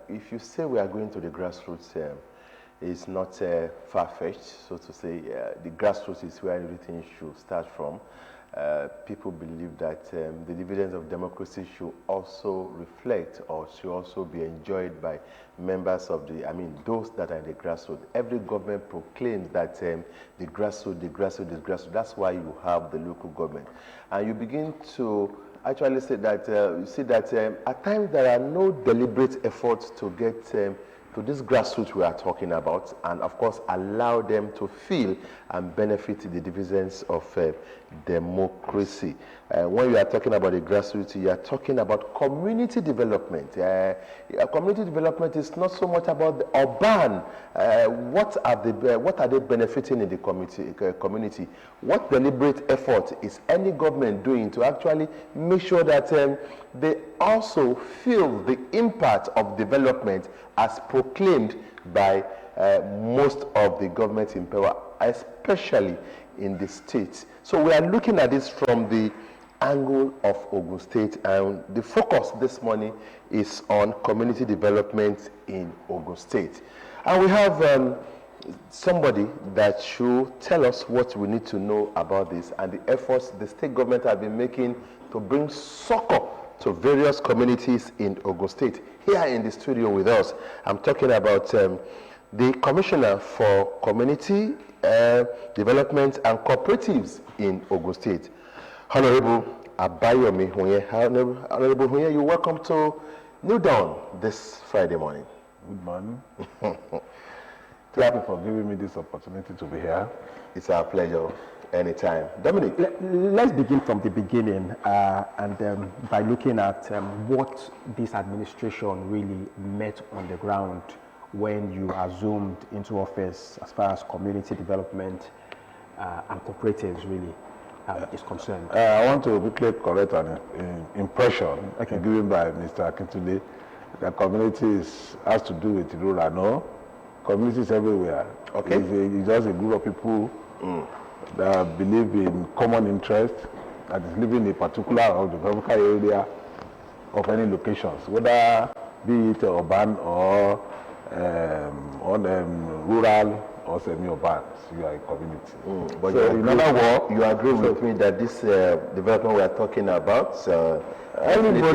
if you say we are going to the grassroots, it's not far-fetched, so to say. The grassroots is where everything should start from. People believe that the dividends of democracy should also reflect or should also be enjoyed by members of those that are in the grassroots. Every government proclaims that the grassroots. That's why you have the local government. And you begin to actually say that, you see that at times there are no deliberate efforts to get to this grassroots we are talking about, and of course allow them to feel and benefit the dividends of democracy. When you are talking about the grassroots, you are talking about community development. Community development is not so much about the urban. What are they benefiting in the community? What deliberate effort is any government doing to actually make sure that they also feel the impact of development as proclaimed by most of the government in power, especially in the states? So we are looking at this from the angle of Ogun State, and the focus this morning is on community development in Ogun State. And we have somebody that should tell us what we need to know about this and the efforts the state government have been making to bring succor to various communities in Ogun State. Here in the studio with us, I'm talking about the Commissioner for Community Development and Cooperatives in Ogun State, Honorable Abeokuta. Honorable Hunye, you're welcome to New Dawn this Friday morning. Good morning. Thank you for giving me this opportunity to be here. It's our pleasure. Anytime. Dominic. Let's begin from the beginning by looking at what this administration really met on the ground when you assumed into office as far as community development and cooperatives really is concerned. I want to quickly correct an impression given by Mr. Akintunde that communities has to do with rural. No, communities everywhere. Okay. It's just a group of people that believe in common interest, that is living in a particular or geographical area of any locations, whether be it urban or rural or semi-urban. You are a community. But so you agree with me that this development we are talking about, everybody,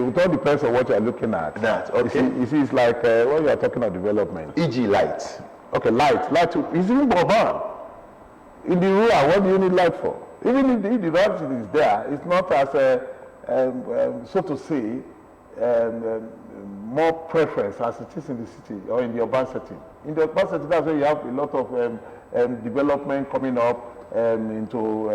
it all depends on what you are looking at. That, okay. You see, it's like when you are talking about development. E.g. light. Okay, light is even urban. In the rural, what do you need light for? Even if the light is there, it's not as so to say, more preference as it is in the city or in the urban setting. In the urban setting, that's where you have a lot of development coming up into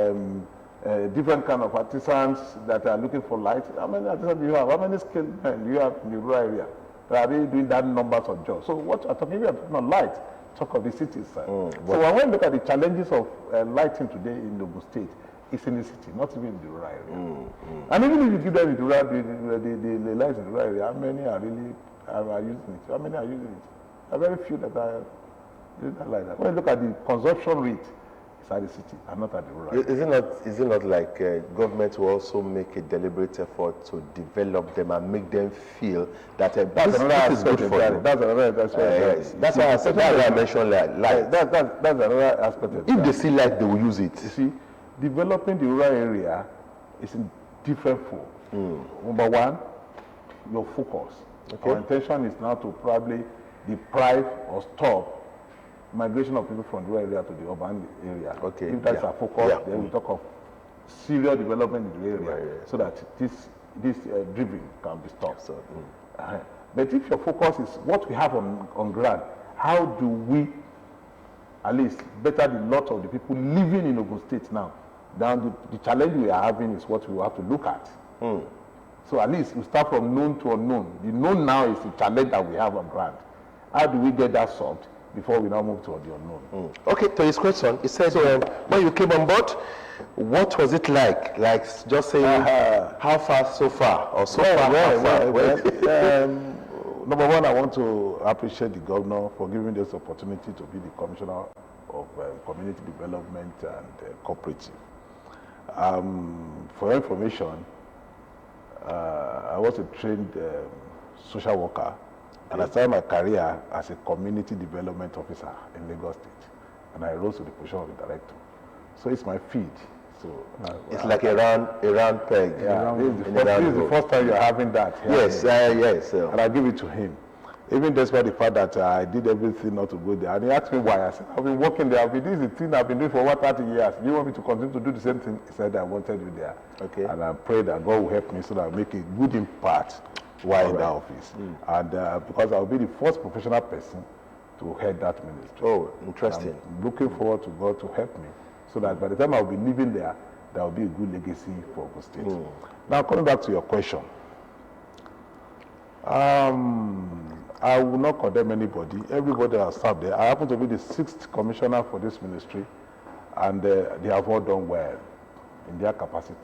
different kind of artisans that are looking for light. How many artisans do you have? How many skilled men do you have in the rural area that are really doing that numbers of jobs? So what you're talking about light, talk of the city side. So when we look at the challenges of lighting today in Ogun State, it's in the city, not even in the rural area. And even if you give them the lights in the rural area, how many are really using it? How many are using it? There are very few that are using that like that. When you look at the consumption rate, it's at the city and not at the rural area. Is it not like government will also make a deliberate effort to develop them and make them feel that this is good for them? That's another aspect. That's why I said I mentioned light. That's another aspect. If they see light, they will use it. You see, developing the rural area is in different form. Number one, your focus. Okay. Our intention is now to probably deprive or stop migration of people from the rural area to the urban area. Okay. If that's our focus, then we talk of serious development in the area so that this driven can be stopped. So, but if your focus is what we have on ground, how do we at least better the lot of the people living in Ogun State now? Then the challenge we are having is what we have to look at. So at least we start from known to unknown. The known now is the challenge that we have on ground. How do we get that solved before we now move to the unknown? Okay, to his question, he said when you came on board, what was it like? Like just saying how far so far or so far? Number one, I want to appreciate the governor for giving this opportunity to be the commissioner of community development and cooperative. For your information, I was a trained social worker And I started my career as a community development officer in Lagos State. And I rose to the position of the director. So it's my field. So it's like a round peg. Yeah, this is the first time you're having that. Yes, yes. And I give it to him. Even despite the fact that I did everything not to go there. And he asked me why. I said, I've been working there. This is the thing I've been doing for over 30 years. Do you want me to continue to do the same thing? He said, I wanted you there. Okay. And I prayed that God will help me so that I make a good impact while in that office. And because I'll be the first professional person to head that ministry. Oh, interesting. I'm looking forward to God to help me so that by the time I'll be leaving there, there will be a good legacy for Ogun State. Now, coming back to your question. I will not condemn anybody. Everybody has served there. I happen to be the 6th commissioner for this ministry, and they have all done well in their capacity.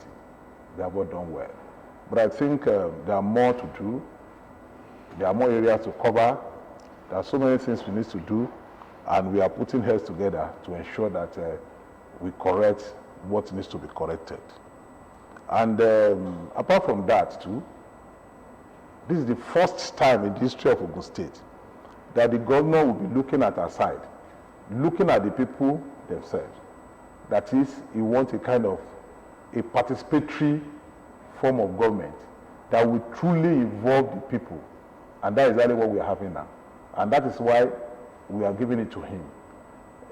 They have all done well. But I think there are more to do. There are more areas to cover. There are so many things we need to do, and we are putting heads together to ensure that we correct what needs to be corrected. And apart from that too, this is the first time in the history of Ogun State that the governor will be looking at our side, looking at the people themselves. That is, he wants a kind of a participatory form of government that will truly involve the people. And that is exactly what we are having now. And that is why we are giving it to him.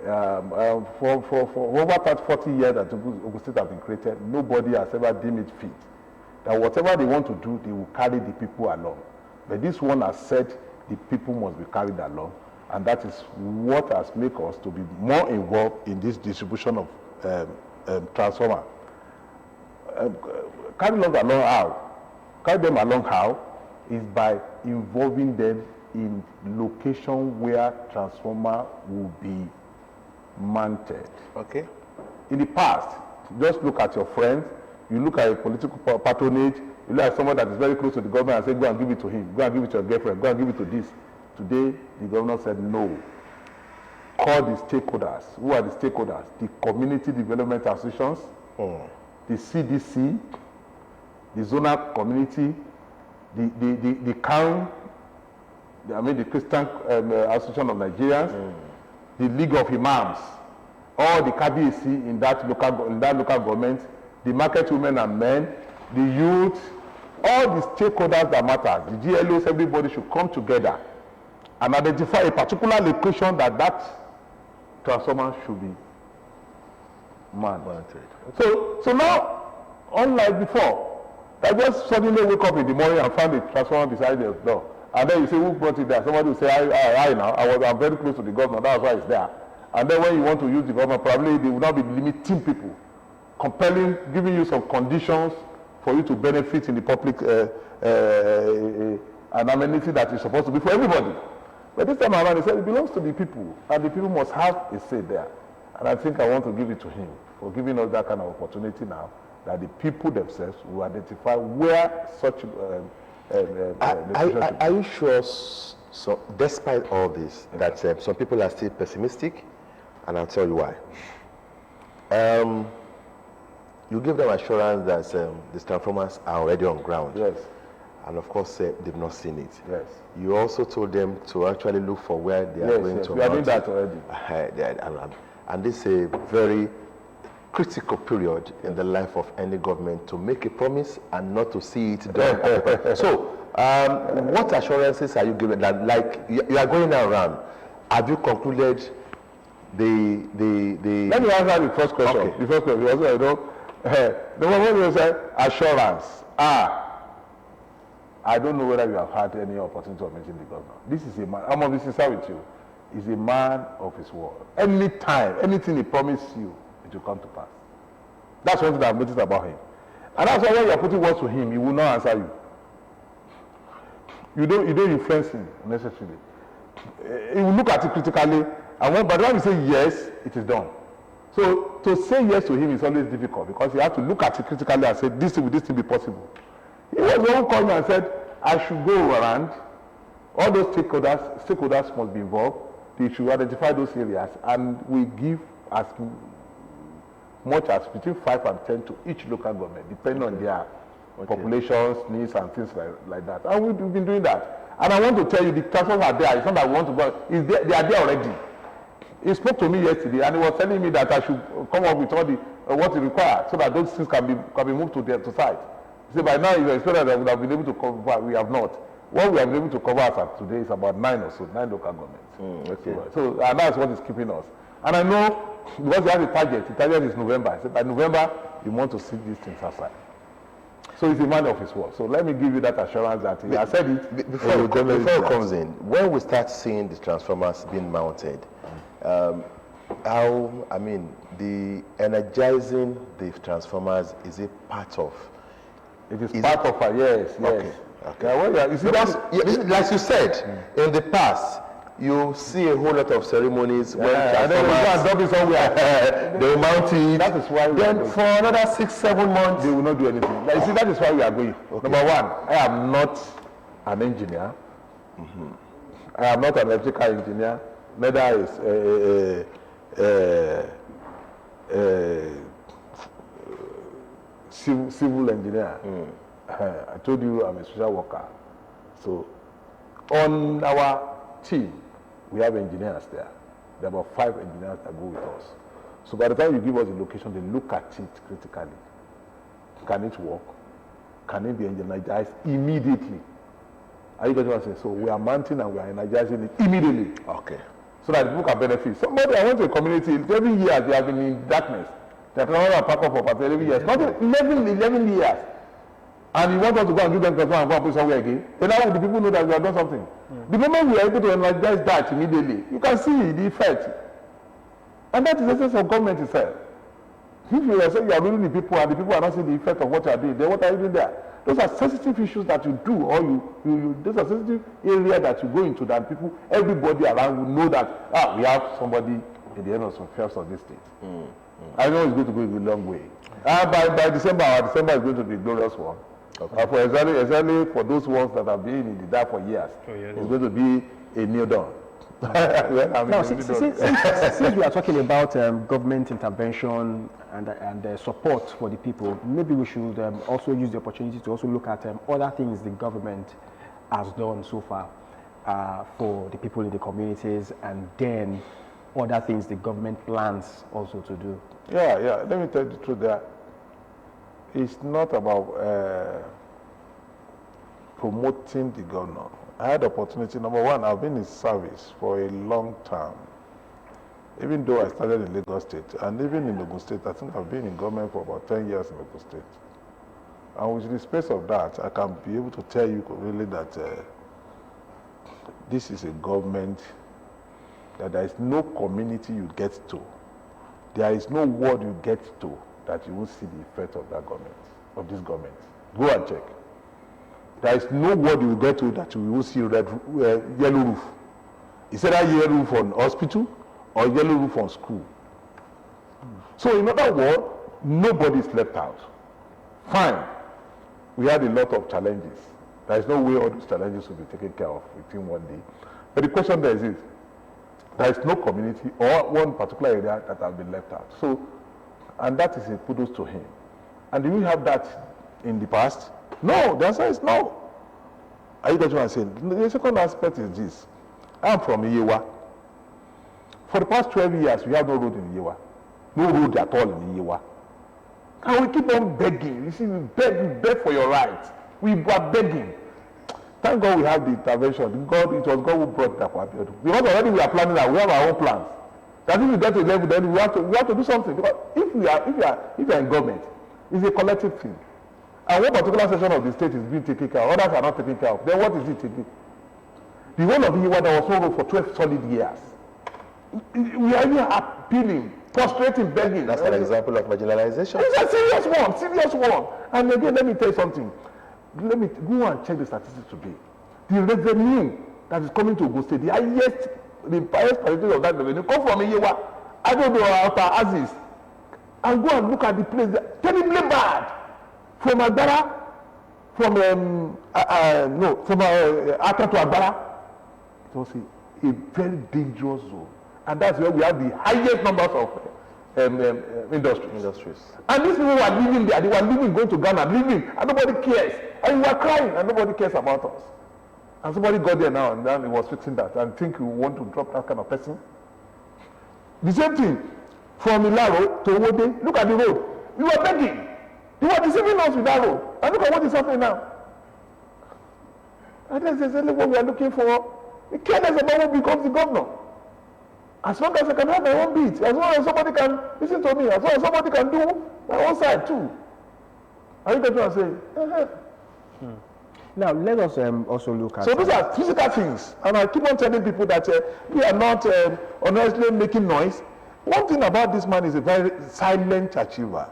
For over 40 years that Ogun State has been created, nobody has ever deemed it fit that whatever they want to do, they will carry the people along. But this one has said the people must be carried along, and that is what has made us to be more involved in this distribution of transformer. Carry them along how? Carry them along how? Is by involving them in location where transformer will be mounted. Okay. In the past, just look at your friends, you look at a political patronage, you look at someone that is very close to the government and say, go and give it to him, go and give it to your girlfriend, go and give it to this. Today, the governor said no. Call the stakeholders. Who are the stakeholders? The community development associations, the CDC, the zonal community, the CAN, the Christian Association of Nigerians, the League of Imams, all the KBC in that local government, the market women and men, the youth, all the stakeholders that matter, the GLOs, everybody should come together and identify a particular location that transformer should be manned. So now, unlike before, I just suddenly wake up in the morning and find a transformer beside the door. And then you say, who brought it there? Somebody will say, I now. I'm very close to the governor, that's why it's there. And then when you want to use the government, probably they will not be limiting people, compelling, giving you some conditions for you to benefit in the public an amenity that is supposed to be for everybody. But this time around, he said it belongs to the people, and the people must have a say there. And I think I want to give it to him for giving us that kind of opportunity now, that the people themselves will identify where such are you sure, so despite all this, that some people are still pessimistic? And I'll tell you why. You give them assurance that these transformers are already on ground. Yes. And of course, they've not seen it. Yes. You also told them to actually look for where they are going to. We are doing that already. And this is a very critical period in the life of any government, to make a promise and not to see it done. So, what assurances are you giving that, like, you are going around? Have you concluded the? Let me answer the first question. Okay. The first question, also, the one you say assurance. I don't know whether you have had any opportunity of meeting the governor. This is a man. I'm going to be sincere with you. He's a man of his word. Anytime, anything he promises you, it will come to pass. That's one thing I've noticed about him. And that's why when you are putting words to him, he will not answer you. You don't influence him necessarily. He will look at it critically, and by the time you say yes, it is done. So to say yes to him is always difficult, because you have to look at it critically and say, will this thing be possible? He was the one who called me and said, I should go around. All those stakeholders must be involved. They should identify those areas, and we give as much as between 5 and 10 to each local government, depending on their populations, needs, and things like that. And we've been doing that. And I want to tell you, the transformers are there. It's not that we want to go. They are there already. He spoke to me yesterday, and he was telling me that I should come up with all the what is required, so that those things can be moved to site. He said, by now, you expect that we would have been able to cover. We have not. What we have been able to cover as of today is about 9 local governments. Okay. So and that's what is keeping us. And I know, because we have a target. The target is November. I said, by November, you want to see these things aside. So he's a man of his word. So let me give you that assurance that he has said it. Before it comes in, when we start seeing the transformers being mounted, the energizing the transformers, is a part of? It is part of yes. Okay. Yeah, you see, like you said, in the past, you see a whole lot of ceremonies when and then they will mount it. That is why then for another 6-7 months, they will not do anything. Like, you see, that is why we are going. Okay. Number one, I am not an engineer. I am not an electrical engineer. Neither is civil engineer. I told you I'm a social worker. So on our team, we have engineers there. There are about 5 engineers that go with us. So by the time you give us the location, they look at it critically. Can it work? Can it be energized immediately? Are you getting what I'm saying? So we are mounting and we are energizing it immediately. Okay. So that people can benefit. Somebody, I went to a community, every year they have been in darkness. They have been pack up for 11 years. Not 11 years. And you want us to go and give them control and go and put somewhere again. Then how will the people know that we have done something? The moment we are able to energize that immediately, you can see the effect. And that is the essence of government itself. If you are saying you are ruling the people and the people are not seeing the effect of what you are doing, then what are you doing there? Those are sensitive issues that you do, or those are sensitive areas that you go into that people, everybody around will know that, we have somebody in the end of some affairs of this state. I know it's going to go a long way. By December, our December is going to be a glorious one. Okay. For exactly for those ones that have been in the dark for years, it's going to be a new dawn. Now, since we are talking about government intervention and support for the people, maybe we should also use the opportunity to also look at other things the government has done so far for the people in the communities, and then other things the government plans also to do. Yeah. Let me tell you the truth there. It's not about promoting the governor. I had opportunity. Number one, I've been in service for a long time. Even though I started in Lagos State, and even in Ogun State, I think I've been in government for about 10 years in Ogun State. And with the space of that, I can be able to tell you really that this is a government that there is no community you get to. There is no ward you get to that you won't see the effect of that government, of this government. Go and check. There is no word you will get to that you will see yellow roof. It's either yellow roof on hospital or yellow roof on school. So in other words, nobody is left out. Fine. We had a lot of challenges. There is no way all those challenges will be taken care of within one day. But the question there is there is no community or one particular area that has been left out. So, and that is a kudos to him. And do we have that in the past? No, the answer is no. Are you getting what I'm saying? The second aspect is this. I'm from Iyewa. For the past 12 years, we have no road in Iyewa. No road at all in Iyewa. And we keep on begging. You see, we beg for your rights. We are begging. Thank God we have the intervention. It was God who brought that for Abeokuta. Because already we are planning that. We have our own plans. That if we get to a level, then we have to do something. Because if you are in government, it's a collective thing. And one particular section of the state is being taken care of, others are not taken care of. Then what is it taking? The whole of Iyewa that was sold for 12 solid years. We are even appealing, prostrating, begging. That's an example of marginalization. It's a serious one. And again, let me tell you something. Let me go and check the statistics today. The revenue that is coming to Ogun State, the highest percentage of that revenue come from Iyewa. I don't know about Aziz. And go and look at the place. Terribly bad. From Agbara, from Aka to Agbara, it was a very dangerous zone. And that's where we have the highest numbers of industries. And these people were living there. They were living, going to Ghana, living, and nobody cares. And we were crying, and nobody cares about us. And somebody got there now and then he was fixing that and think you want to drop that kind of person. The same thing from Ilaro to Owode. Look at the road. You were begging. You were deceiving us with that road. And look at what is happening now. And that's exactly what we are looking for. The careless about who becomes the governor. As long as I can have my own beat, as long as somebody can listen to me, as long as somebody can do my own side too. Are you getting what I'm saying? Now, let us also look at... So these are physical things. And I keep on telling people that we are not honestly making noise. One thing about this man is a very silent achiever.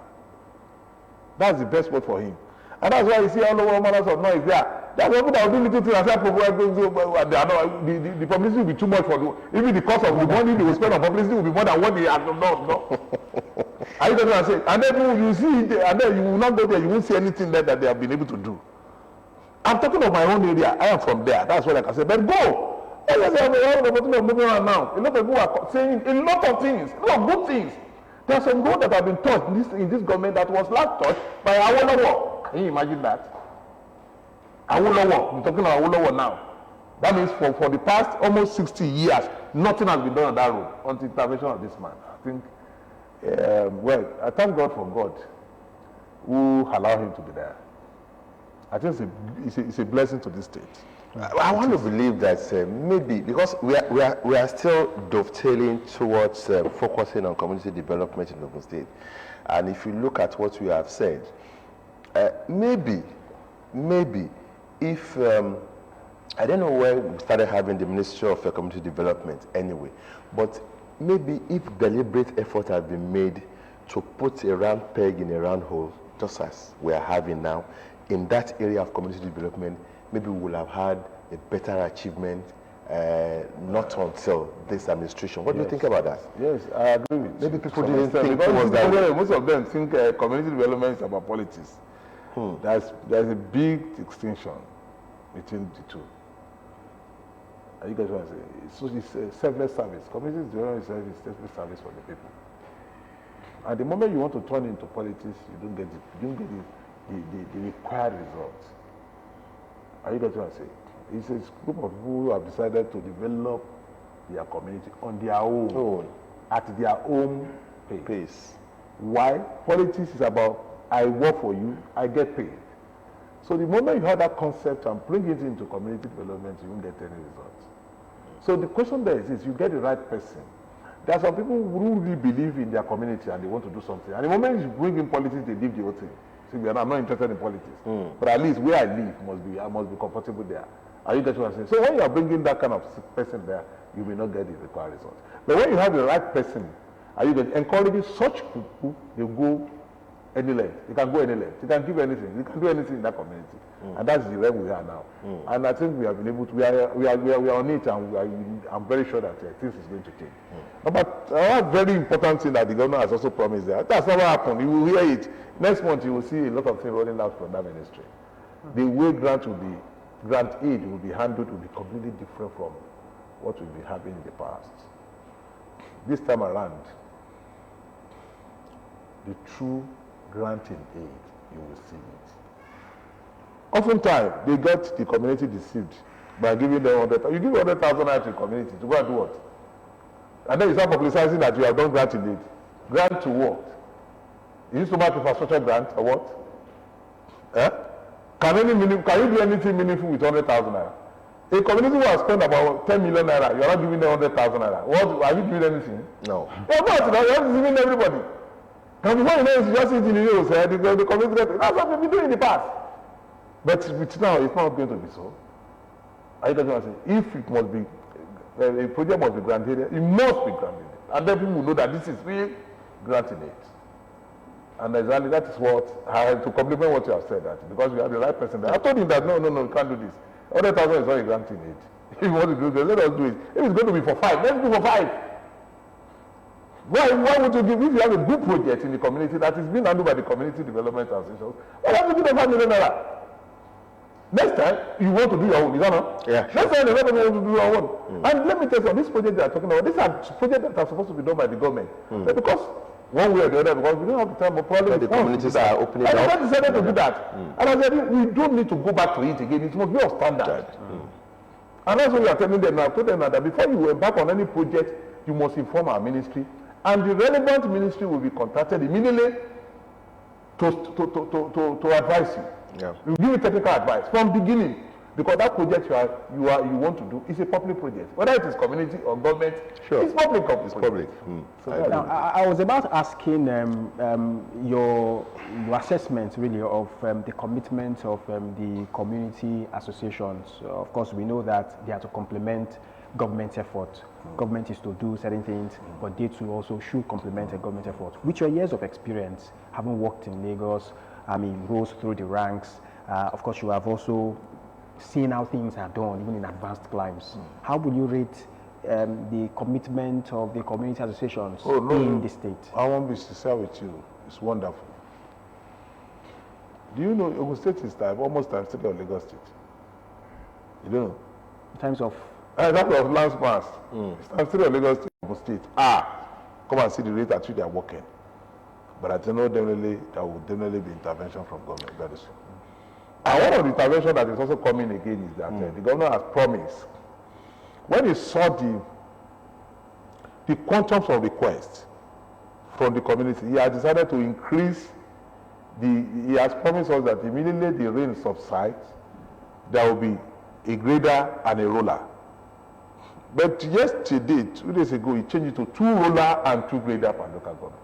That's the best word for him. And that's why you see all over manners of noise there. That's why people that will do little things and say, the publicity will be too much for them. Even the cost of the money they will spend on publicity will be more than what they have. No. Are you getting what I'm saying? And then you see it, and then you will not go there, you won't see anything there that they have been able to do. I'm talking of my own area. I am from there. That's what I can say. But go. I have an opportunity of moving around now. A lot of people are saying a lot of things, a lot of good things. There are some roads that have been touched in this government that was last touched by Awolowo. Can you imagine that? Awolowo. We're talking about Awolowo now. That means for the past almost 60 years, nothing has been done on that road until the intervention of this man. I think, I thank God for God who allowed him to be there. I think it's a blessing to this state. I want to believe that maybe because we are still dovetailing towards focusing on community development in Ogun State, and if you look at what we have said, maybe if I don't know where we started having the Ministry of Community Development anyway, but maybe if deliberate effort had been made to put a round peg in a round hole, just as we are having now, in that area of community development, maybe we will have had a better achievement, not until this administration. What do you think about that? Yes, I agree with you. Maybe people didn't think it was that way. Most of them think community development is about politics. There's a big distinction between the two. You guys want to say? So it's a selfless service. Community development is selfless service for the people. At the moment you want to turn into politics, you don't get the required results. Are you getting what I'm saying? It's a group of people who have decided to develop their community on their own, at their own pace. Why? Politics is about, I work for you, I get paid. So the moment you have that concept and bring it into community development, you won't get any results. So the question there is you get the right person. There are some people who really believe in their community and they want to do something. And the moment you bring in politics, they leave the whole thing. I'm not interested in politics, but at least where I live I must be comfortable there. Are you getting what I'm saying? So when you are bringing that kind of person there, you may not get the required results. But when you have the right person, are you encouraging such people? They go any length. They can go any length. They can give anything. They can do anything in that community, and that's the way we are now. And I think we have been able to. We are on it, and I'm very sure that things is going to change. But a very important thing that the governor has also promised there. That's never happened. You will hear it. Next month, you will see a lot of things rolling out from that ministry. The way grant aid will be handled will be completely different from what we've been having in the past. This time around, the true granting aid, you will see it. Oftentimes, they get the community deceived by giving them 100,000. You give 100,000 to the community to go and do what? And then you start publicizing that you have done granting aid. Grant to what? Is it so much infrastructure grant or what? Can you do anything meaningful with 100,000 naira? A community who has spent about 10 million naira, you are not giving them 100,000 naira. What, are you doing anything? No. You're not. You're deceiving everybody. And before you know it, you just sit in the news, the community, that's what we've been doing in the past. But with now, it's not going to be so. Are you getting what I'm saying? If it must be, a project must be granted, it must be granted. And then people will know that this is real granting it. And exactly that is what, to complement what you have said, that because we have the right person there. I told him that no, you can't do this. 100,000 is not a granting it. If you want to do this, let us do it. If it's going to be for 5, let's do for 5. Why would you give, if you have a good project in the community that is being handled by the community development associations, why don't you give them 5 million naira? Next time, you want to do your own, is that not? Yeah. Next time, you want to do your own. And let me tell you, this project they are talking about, these are projects that are supposed to be done by the government. But because one way or the other, because we don't have the time, but probably the communities are opening up. up. And I decided to do that. And I said, we don't need to go back to it again. It must be of standard. And that's what we are telling them now. I told them now that before you embark on any project, you must inform our ministry, and the relevant ministry will be contacted immediately to advise you. Yeah. We give you technical advice from beginning, because that project you want to do is a public project, whether it is community or government. Sure. It's public. It's public. So now, I was about asking your assessment really of the commitment of the community associations. Of course, we know that they are to complement government effort. Government is to do certain things, but they too also should complement a government effort. With your years of experience, having worked in Lagos, rose through the ranks, of course you have also seen how things are done, even in advanced climes. How would you rate the commitment of the community associations in the state? I want to be sincere with you. It's wonderful. Do you know Ogun State is almost times 3 of Lagos State? You don't know? In terms of that of land mass. It's times 3 of Lagos State. Come and see the rate at which they are working. But I know definitely there will definitely be intervention from government very soon. And one of the intervention that is also coming again is that the governor has promised, when he saw the quantums of requests from the community, he has decided to increase he has promised us that immediately the rain subsides, there will be a grader and a roller. But yesterday, 2 days ago, he changed it to 2 roller and 2 grader per local government.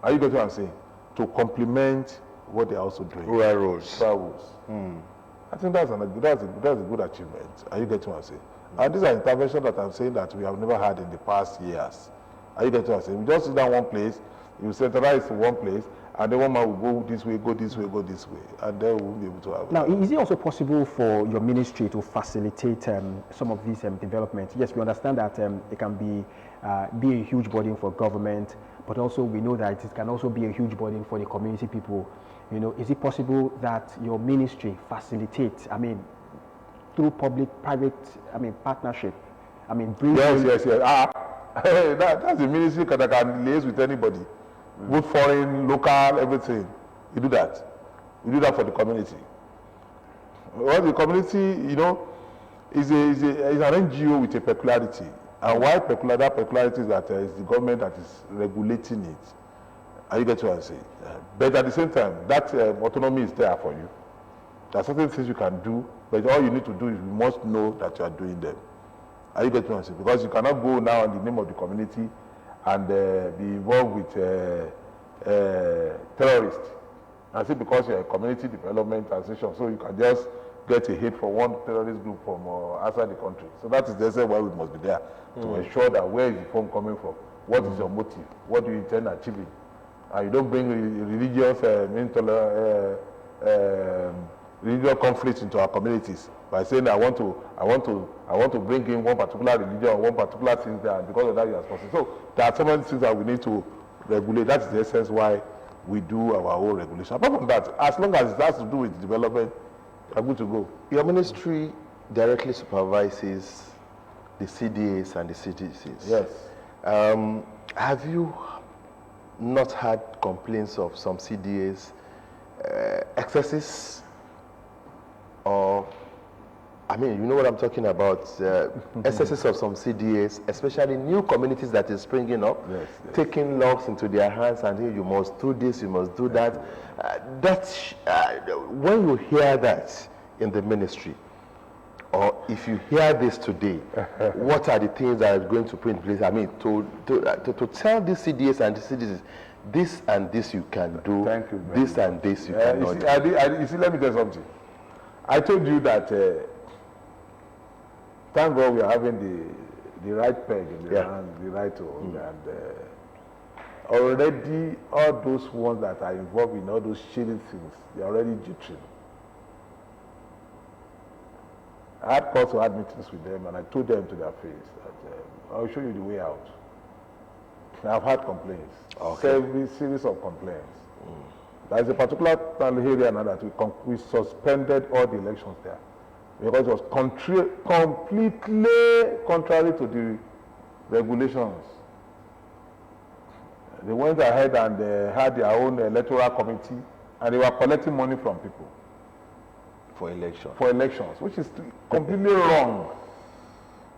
Are you getting what I'm saying? To complement what they're also doing. Rural roads. I think that's a good achievement. Are you getting what I'm saying? And these are interventions that I'm saying that we have never had in the past years. Are you getting what I'm saying? We just sit down one place, you centralize to one place, and then one man will go this way, go this way, go this way, and then we'll be able to have. Now, is it also possible for your ministry to facilitate some of these developments? Yes, we understand that it can be a huge burden for government, but also we know that it can also be a huge burden for the community people. You know, is it possible that your ministry facilitates, through public-private, partnership? Yes. That's the ministry that can liaise with anybody, both foreign, local, everything. We do that. We do that for the community. Well, the community, is an NGO with a peculiarity. And why that peculiarity is that it's the government that is regulating it. Are you getting what I'm saying? But at the same time, that autonomy is there for you. There are certain things you can do, but all you need to do is you must know that you are doing them. Are you getting what I'm saying? Because you cannot go now in the name of the community and be involved with terrorists. And say because you're a community development association, so you can just get a hit for one terrorist group from outside the country. So that is the reason why we must be there to ensure that where is the fund coming from? What is your motive? What do you intend achieving? And you don't bring religious religious conflicts into our communities by saying I want to bring in one particular religion or one particular thing there, and because of that you are sponsoring. So there are so many things that we need to regulate. That's the essence why we do our own regulation. Apart from that, as long as it has to do with development, we are good to go. Your ministry directly supervises the CDAs and the CDCs. Yes. Have you not had complaints of some CDAs, excesses, or, you know what I'm talking about, excesses of some CDAs, especially new communities that is springing up, yes. Taking laws into their hands and hey, you must do this, you must do that. When you hear that in the ministry, or if you hear this today, what are the things that are going to put in place? To tell these CDAs and the CDCs, this and this you can do, Thank you, this and this you cannot do. You see, let me tell you something. I told you that, thank God we are having the right peg in the hand, the right hold, and already all those ones that are involved in all those shady things, they are already jittering. I had calls to had meetings with them, and I told them to their face that I'll show you the way out. I've had complaints, every series of complaints. There is a particular area now that we suspended all the elections there because it was completely contrary to the regulations. They went ahead and had their own electoral committee, and they were collecting money from people. for election. For elections, which is completely wrong.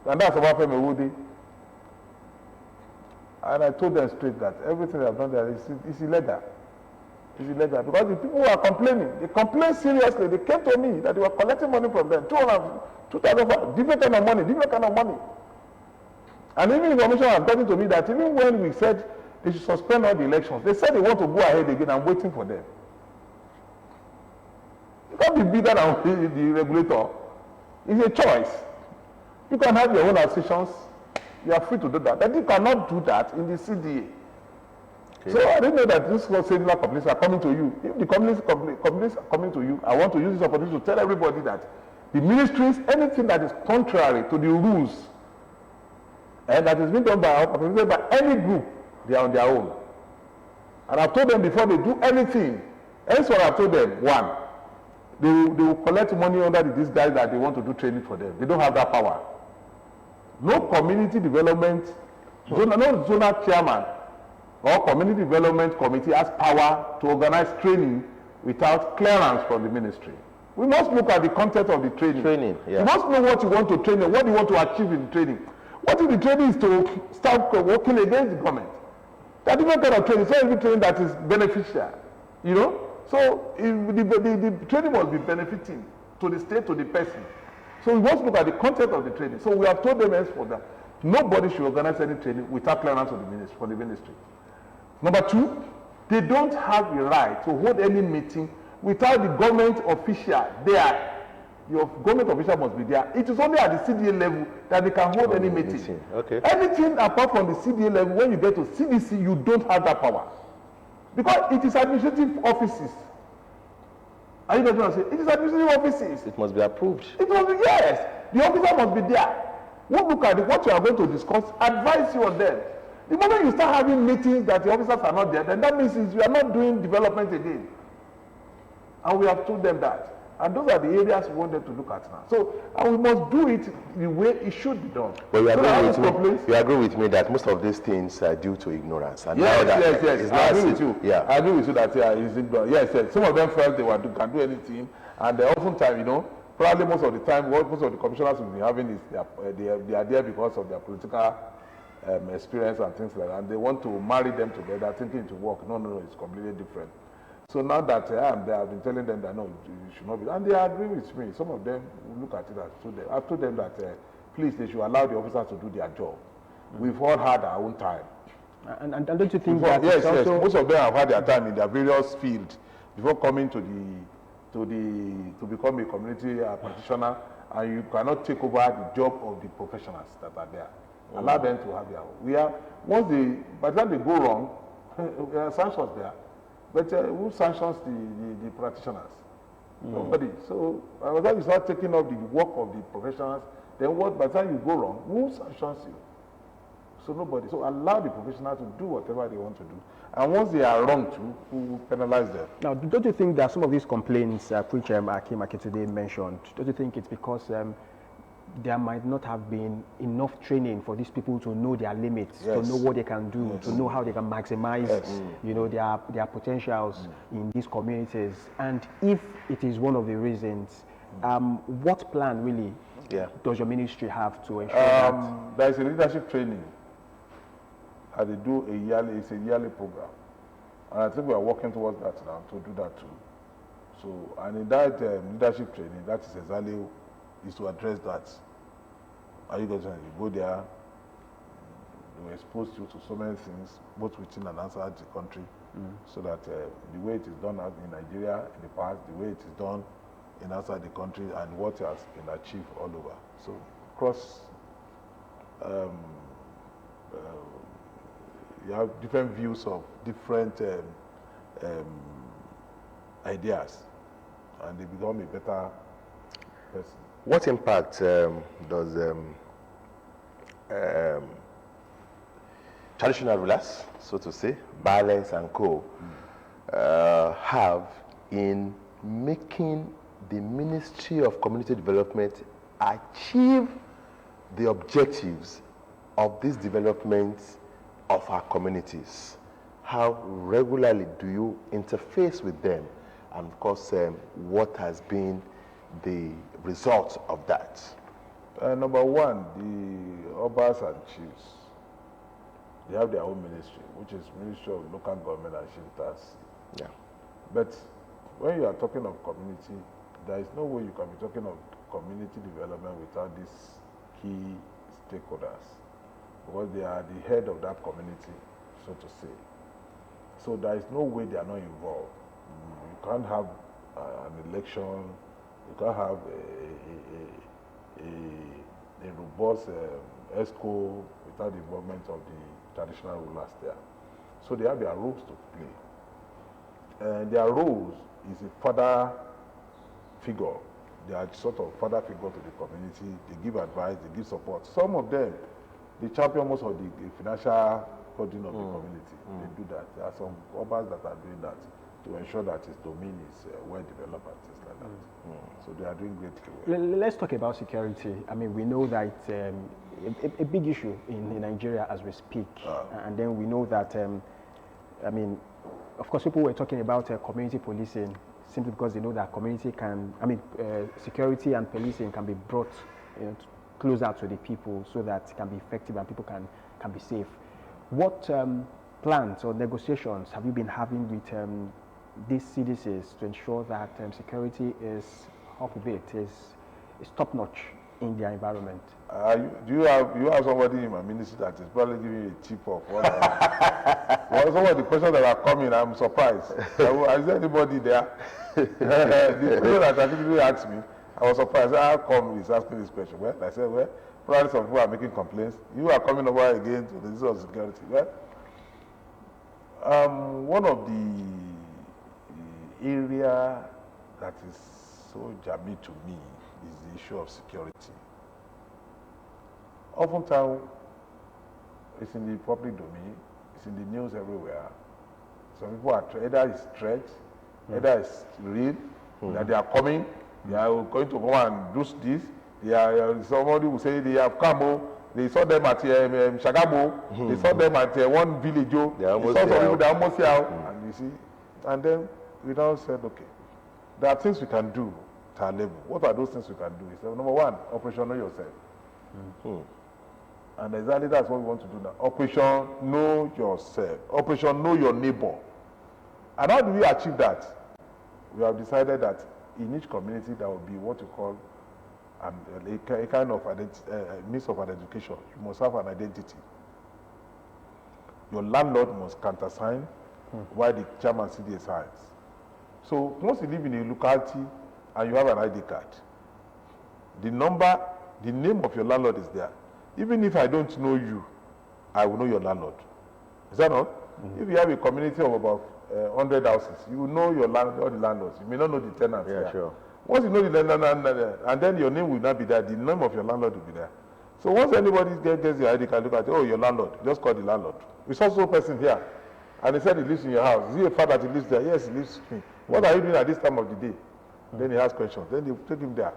And that's about Femi Woody. And I told them straight that everything I've done there is illegal. It's illegal. Because the people who are complaining, they complain seriously. They came to me that they were collecting money from them. 2,000, different kind of money, different kind of money. And even information has gotten to me that even when we said they should suspend all the elections, they said they want to go ahead again. I'm waiting for them. You can't be bigger than the regulator. It's a choice. You can have your own decisions. You are free to do that. But you cannot do that in the CDA. Okay. So I didn't know that these similar companies are coming to you. If the companies are coming to you, I want to use this opportunity to tell everybody that the ministries, anything that is contrary to the rules and that is being done by any group, they are on their own. And I've told them before they do anything, else what I've told them, one, they will collect money under these guys that they want to do training for them. They don't have that power. No community development, no zonal chairman or community development committee has power to organize training without clearance from the ministry. We must look at the content of the training. Yeah. You must know what you want to train and what you want to achieve in the training. What if the training is to start working against the government? That different kind of training, so every training that is beneficial, you know? So the training must be benefiting to the state, to the person. So we must look at the content of the training. So we have told them for that. Nobody should organize any training without clearance of the ministry, from the ministry. Number two, they don't have the right to hold any meeting without the government official there. Your government official must be there. It is only at the CDA level that they can hold any meeting. Okay. Anything apart from the CDA level, when you get to CDC, you don't have that power. Because it is administrative offices. Are you not going to say? It is administrative offices. It must be approved. It must be, yes. The officer must be there. We'll look at what you are going to discuss, advise you on them. The moment you start having meetings that the officers are not there, then that means you are not doing development again. And we have told them that. And those are the areas we want them to look at now. So, and we must do it the way it should be done. But you agree with me that most of these things are due to ignorance. And yes. I agree with you. Yeah. I agree with you that it's ignorance. Yes. Some of them felt they can do anything, and oftentimes, you know, probably most of the time, what most of the commissioners will be having is they are there because of their political experience and things like that. And they want to marry them together, thinking it will work. No, it's completely different. So now that I am there, I've been telling them that no, you should not be. And they agree with me. Some of them will look at it as told them. I've told them that please, they should allow the officers to do their job. We've all had our own time. And don't you think that yes, most of them have had their time in their various fields before coming to become a community practitioner, and you cannot take over the job of the professionals that are there. Allow them to have their own. By the time they go wrong, there are sanctions there. But who sanctions the practitioners? Nobody. So by the time you start taking up the work of the professionals, then by the time you go wrong, who sanctions you? So nobody. So allow the professionals to do whatever they want to do. And once they are wrong too, who penalize them? Now, don't you think that some of these complaints which Akim Akintunde mentioned, don't you think it's because there might not have been enough training for these people to know their limits, to know what they can do, to know how they can maximize, you know, their potentials in these communities? And if it is one of the reasons, what plan really does your ministry have to ensure that? There is a leadership training. They do it's a yearly program. And I think we are working towards that now, to do that too. So, and in that leadership training, that is exactly is to address that. Are you guys, you go there, they will expose you to so many things, both within and outside the country, so that the way it is done in Nigeria in the past, the way it is done in outside the country, and what has been achieved all over. So, across, you have different views of different ideas, and they become a better person. What impact does traditional rulers, so to say, violence and co, have in making the Ministry of Community Development achieve the objectives of this development of our communities? How regularly do you interface with them? And of course, what has been the result of that? Number one, the Obas and Chiefs, they have their own ministry, which is Ministry of Local Government and Chieftaincy. Yeah. But when you are talking of community, there is no way you can be talking of community development without these key stakeholders, because they are the head of that community, so to say. So there is no way they are not involved. You can't have an election, you can't have a robust ESCO without the involvement of the traditional rulers there. So they have their roles to play. And their roles is a father figure. They are sort of father figure to the community. They give advice, they give support. Some of them, they champion most of the financial burden of the community. They do that. There are some others that are doing that to ensure that its domain is well developed and things like that. So they are doing greatly well. Let's talk about security. I mean, we know that it's a big issue in Nigeria as we speak. And then we know that, I mean, of course, people were talking about community policing simply because they know that community can, I mean, security and policing can be brought closer to the people so that it can be effective and people can be safe. What plans or negotiations have you been having with these CDCs to ensure that security is up to date, is top-notch in their environment? Do you have somebody in my ministry that is probably giving you a tip of what well, some of the questions that are coming, I'm surprised. Is there anybody there? The question that actually asked me, I was surprised. How come he's asking this question? Well, I said, well, probably some people are making complaints. You are coming over again to the issue of security. Well, one of the area that is so jammy to me is the issue of security. Oftentimes, it's in the public domain, it's in the news everywhere. Some people are either it's threat, either it's real, that they are coming, they are going to go and do this. They are, somebody will say they have come, they saw them at Shagamo, they saw them at one village, they saw some people, they are almost here, and you see, and then we now said, okay, there are things we can do at our level. What are those things we can do? He said, number one, Operation Know Yourself. And exactly that's what we want to do now. Operation Know Yourself. Operation Know Your Neighbor. And how do we achieve that? We have decided that in each community there will be what you call a kind of means of identification. You must have an identity. Your landlord must countersign while the chairman CDA signs. So once you live in a locality and you have an ID card, the name of your landlord is there. Even if I don't know you, I will know your landlord. Is that not? If you have a community of about 100 houses, you will know all the landlords. You may not know the tenants. Yeah, sure. Once you know the landlord, and then your name will not be there, the name of your landlord will be there. So once anybody gets your ID card, look at it, oh, your landlord, just call the landlord. We saw some person here, and he said he lives in your house. Is he a father that he lives there? Yes, he lives with me. What are you doing at this time of the day? Then he has questions. Then you take him there.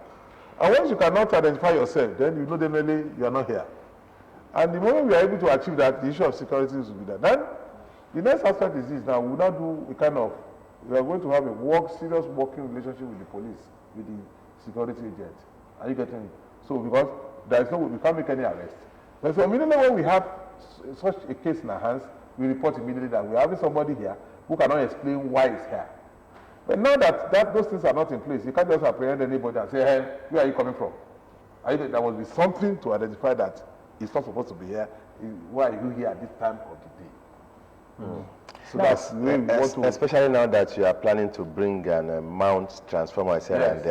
And once you cannot identify yourself, then you know definitely you are not here. And the moment we are able to achieve that, the issue of security will be there. Then the next aspect is this. Now we will now do we are going to have a serious working relationship with the police, with the security agent. Are you getting it? So because we can't make any arrest. But so immediately when we have such a case in our hands, we report immediately that we are having somebody here who cannot explain why he's here. But now that those things are not in place, you can't just apprehend anybody and say, hey, where are you coming from? There must be something to identify that he's not supposed to be here. Why are you here at this time of the day? So that's the way we want to... Especially now that you are planning to bring an mount transformer here and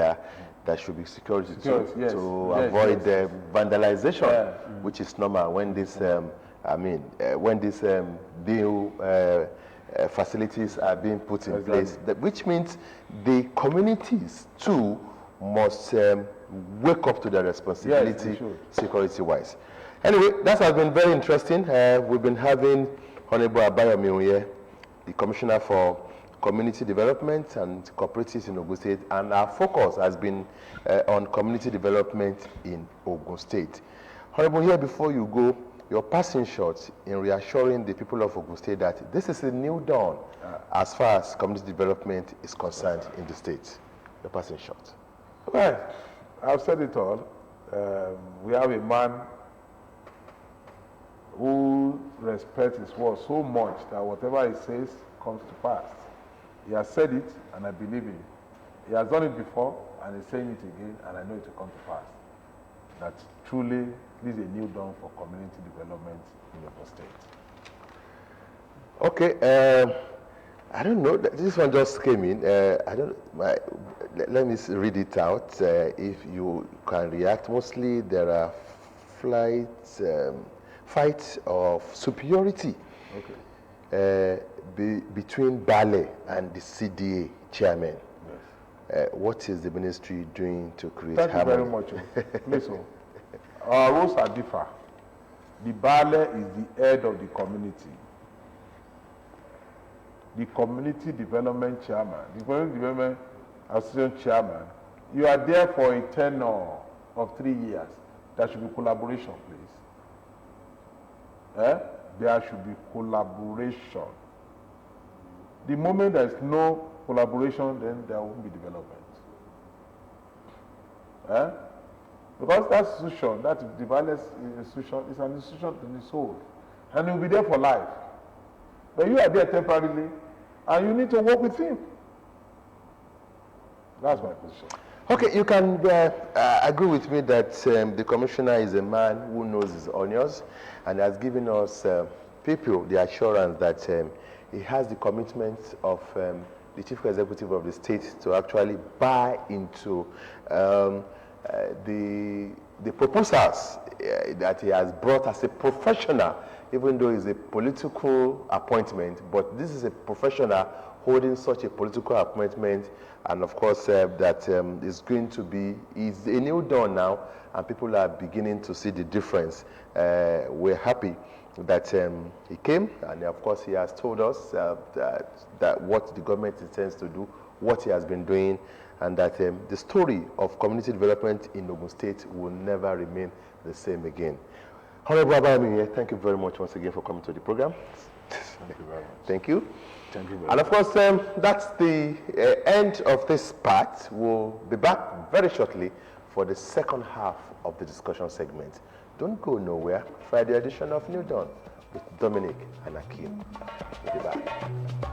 there should be security to avoid vandalization, which is normal when this, when these new facilities are being put in place, which means the communities too must wake up to their responsibility security-wise. Anyway, that has been very interesting. We've been having Honorable Abeokuta here, the Commissioner for Community Development and Cooperatives in Ogun State, and our focus has been on community development in Ogun State. Honorable, here before you go, your passing shot in reassuring the people of Ogun State that this is a new dawn as far as community development is concerned in the state. Your passing shot. Well, I've said it all. We have a man who respects his word so much that whatever he says comes to pass. He has said it, and I believe him. He has done it before, and he's saying it again, and I know it will come to pass. That truly this is a new dawn for community development in Ogun State. Okay, I don't know. This one just came in. I don't. Let me read it out. If you can react, mostly there are fights of superiority. Okay. Between Bale and the CDA chairman. Yes. What is the ministry doing to create Thank harmony? you very much. Please, our roles are different. The Bale is the head of the community. The community development chairman, the community development association chairman, you are there for a tenure of 3 years. There should be collaboration, please. There should be collaboration. The moment there is no collaboration, then there won't be development. Because that institution, that the violence institution, is an institution in its soul, and it will be there for life. But you are there temporarily, and you need to work with him. That's my position. Okay, you can agree with me that the commissioner is a man who knows his onions and has given us people the assurance that he has the commitment of the chief executive of the state to actually buy into the proposals that he has brought as a professional, even though it's a political appointment, but this is a professional holding such a political appointment, and of course that is going to be, is a new dawn now, and people are beginning to see the difference. We're happy that he came, and of course he has told us that what the government intends to do, what he has been doing, and that the story of community development in Ogun State will never remain the same again. Honorable Abeokuta, thank you very much once again for coming to the program. Thank you very much. Thank you. Thank you very And much. of course, that's the end of this part. We'll be back very shortly for the second half of the discussion segment. Don't go nowhere. Friday edition of New Dawn with Dominic and Akim. We'll be back.